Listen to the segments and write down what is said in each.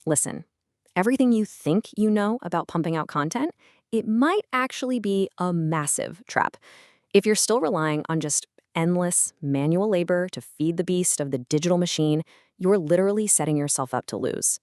Listen, everything you think you know about pumping out content, it might actually be a massive trap. If you're still relying on just endless manual labor to feed the beast of the digital machine, you're literally setting yourself up to lose.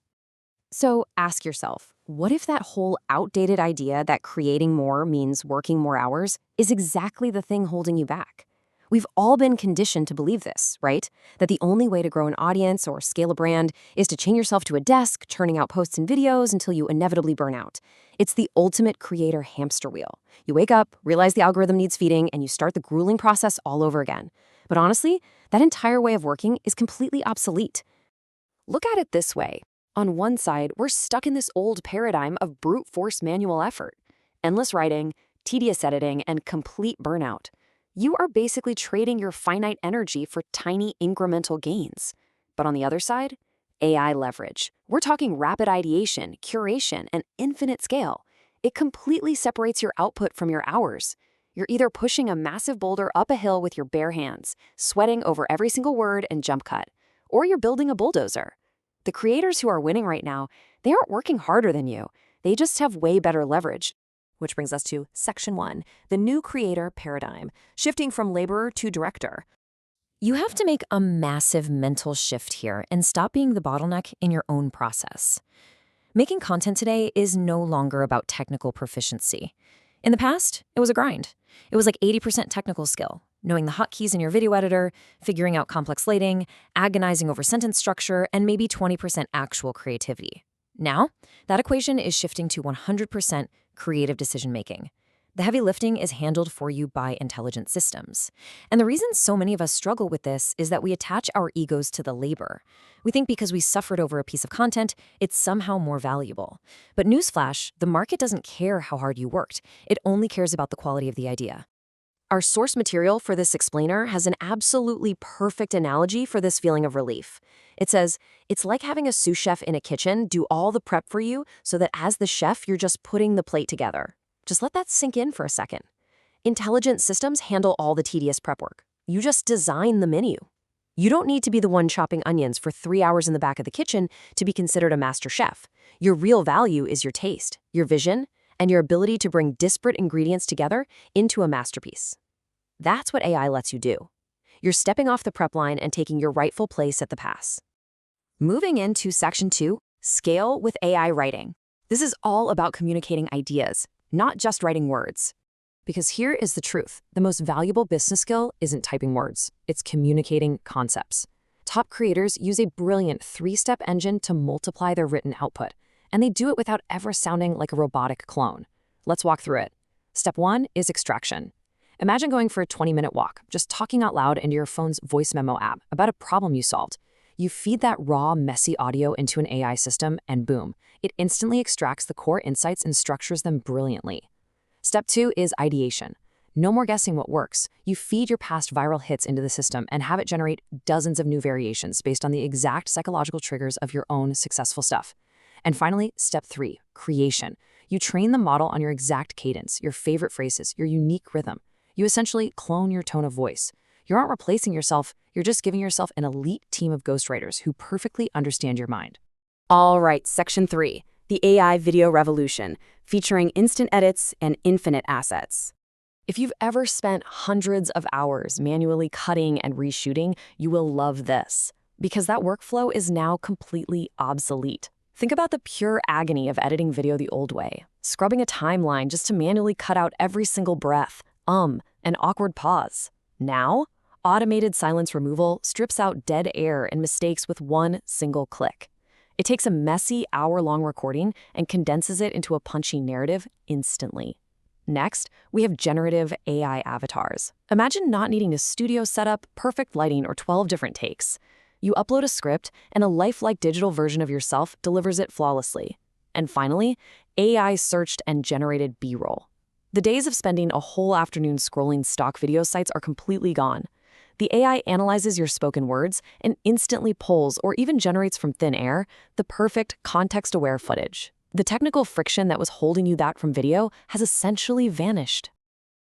So ask yourself, what if that whole outdated idea that creating more means working more hours is exactly the thing holding you back? We've all been conditioned to believe this, right? That the only way to grow an audience or scale a brand is to chain yourself to a desk, churning out posts and videos until you inevitably burn out. It's the ultimate creator hamster wheel. You wake up, realize the algorithm needs feeding, and you start the grueling process all over again. But honestly, that entire way of working is completely obsolete. Look at it this way. On one side, we're stuck in this old paradigm of brute force manual effort, endless writing, tedious editing, and complete burnout. You are basically trading your finite energy for tiny incremental gains. But on the other side, AI leverage. We're talking rapid ideation, curation, and infinite scale. It completely separates your output from your hours. You're either pushing a massive boulder up a hill with your bare hands, sweating over every single word and jump cut, or you're building a bulldozer. The creators who are winning right now, they aren't working harder than you. They just have way better leverage. Which brings us to Section 1, the new creator paradigm, shifting from laborer to director. You have to make a massive mental shift here and stop being the bottleneck in your own process. Making content today is no longer about technical proficiency. In the past, it was a grind. It was like 80% technical skill, knowing the hotkeys in your video editor, figuring out complex lighting, agonizing over sentence structure, and maybe 20% actual creativity. Now, that equation is shifting to 100% creative decision-making. The heavy lifting is handled for you by intelligent systems. And the reason so many of us struggle with this is that we attach our egos to the labor. We think because we suffered over a piece of content, it's somehow more valuable. But newsflash, the market doesn't care how hard you worked. It only cares about the quality of the idea. Our source material for this explainer has an absolutely perfect analogy for this feeling of relief. It says, it's like having a sous chef in a kitchen do all the prep for you so that as the chef, you're just putting the plate together. Just let that sink in for a second. Intelligent systems handle all the tedious prep work. You just design the menu. You don't need to be the one chopping onions for 3 hours in the back of the kitchen to be considered a master chef. Your real value is your taste, your vision, and your ability to bring disparate ingredients together into a masterpiece. That's what AI lets you do. You're stepping off the prep line and taking your rightful place at the pass. Moving into Section 2, Scale with AI Writing. This is all about communicating ideas, not just writing words. Because here is the truth. The most valuable business skill isn't typing words. It's communicating concepts. Top creators use a brilliant 3-step engine to multiply their written output, and they do it without ever sounding like a robotic clone. Let's walk through it. Step 1 is extraction. Imagine going for a 20-minute walk, just talking out loud into your phone's voice memo app about a problem you solved. You feed that raw, messy audio into an AI system, and boom, it instantly extracts the core insights and structures them brilliantly. Step 2 is ideation. No more guessing what works. You feed your past viral hits into the system and have it generate dozens of new variations based on the exact psychological triggers of your own successful stuff. And finally, Step 3, creation. You train the model on your exact cadence, your favorite phrases, your unique rhythm. You essentially clone your tone of voice. You aren't replacing yourself, you're just giving yourself an elite team of ghostwriters who perfectly understand your mind. All right, Section 3, the AI video revolution, featuring instant edits and infinite assets. If you've ever spent hundreds of hours manually cutting and reshooting, you will love this, because that workflow is now completely obsolete. Think about the pure agony of editing video the old way, scrubbing a timeline just to manually cut out every single breath, and awkward pause. Now, automated silence removal strips out dead air and mistakes with one single click. It takes a messy hour-long recording and condenses it into a punchy narrative instantly. Next, we have generative AI avatars. Imagine not needing a studio setup, perfect lighting, or 12 different takes. You upload a script, and a lifelike digital version of yourself delivers it flawlessly. And finally, AI-searched and generated B-roll. The days of spending a whole afternoon scrolling stock video sites are completely gone. The AI analyzes your spoken words and instantly pulls or even generates from thin air the perfect context-aware footage. The technical friction that was holding you back from video has essentially vanished.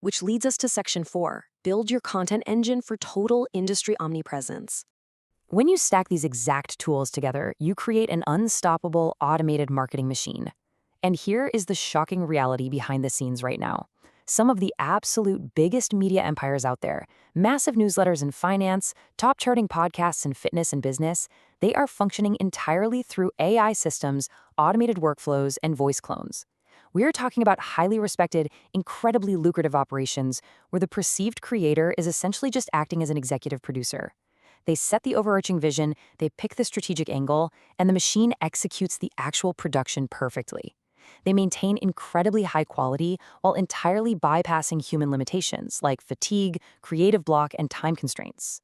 Which leads us to Section 4, build your content engine for total industry omnipresence. When you stack these exact tools together, you create an unstoppable automated marketing machine. And here is the shocking reality behind the scenes right now. Some of the absolute biggest media empires out there, massive newsletters in finance, top charting podcasts in fitness and business, they are functioning entirely through AI systems, automated workflows, and voice clones. We're talking about highly respected, incredibly lucrative operations where the perceived creator is essentially just acting as an executive producer. They set the overarching vision, they pick the strategic angle, and the machine executes the actual production perfectly. They maintain incredibly high quality while entirely bypassing human limitations like fatigue, creative block, and time constraints.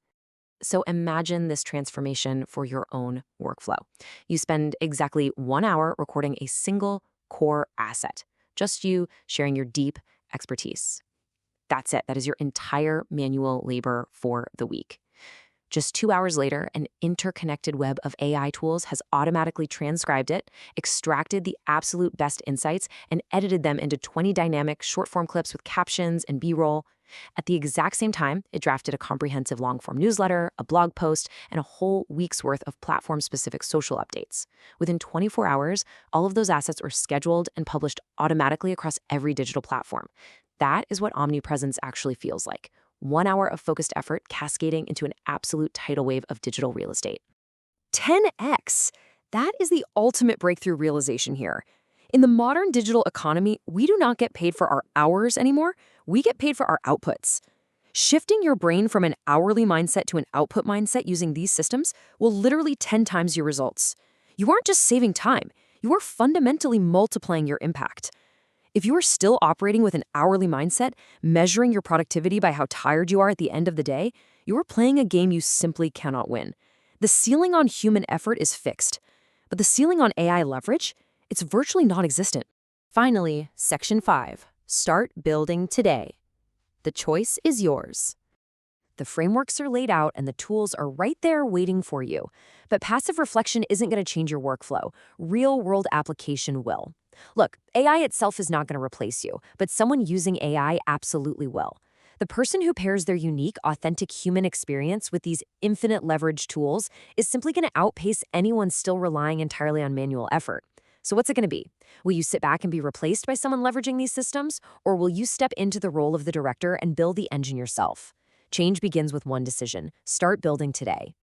So imagine this transformation for your own workflow. You spend exactly 1 hour recording a single core asset, just you sharing your deep expertise. That's it. That is your entire manual labor for the week. Just 2 hours later, an interconnected web of AI tools has automatically transcribed it, extracted the absolute best insights, and edited them into 20 dynamic short-form clips with captions and B-roll. At the exact same time, it drafted a comprehensive long-form newsletter, a blog post, and a whole week's worth of platform-specific social updates. Within 24 hours, all of those assets are scheduled and published automatically across every digital platform. That is what omnipresence actually feels like. 1 hour of focused effort cascading into an absolute tidal wave of digital real estate. 10x! That is the ultimate breakthrough realization here. In the modern digital economy, we do not get paid for our hours anymore. We get paid for our outputs. Shifting your brain from an hourly mindset to an output mindset using these systems will literally 10 times your results. You aren't just saving time, you are fundamentally multiplying your impact. If you are still operating with an hourly mindset, measuring your productivity by how tired you are at the end of the day, you are playing a game you simply cannot win. The ceiling on human effort is fixed, but the ceiling on AI leverage, it's virtually non-existent. Finally, Section 5. Start building today. The choice is yours. The frameworks are laid out and the tools are right there waiting for you. But passive reflection isn't going to change your workflow. Real-world application will. Look, AI itself is not going to replace you, but someone using AI absolutely will. The person who pairs their unique, authentic human experience with these infinite leverage tools is simply going to outpace anyone still relying entirely on manual effort. So what's it going to be? Will you sit back and be replaced by someone leveraging these systems, or will you step into the role of the director and build the engine yourself? Change begins with one decision. Start building today.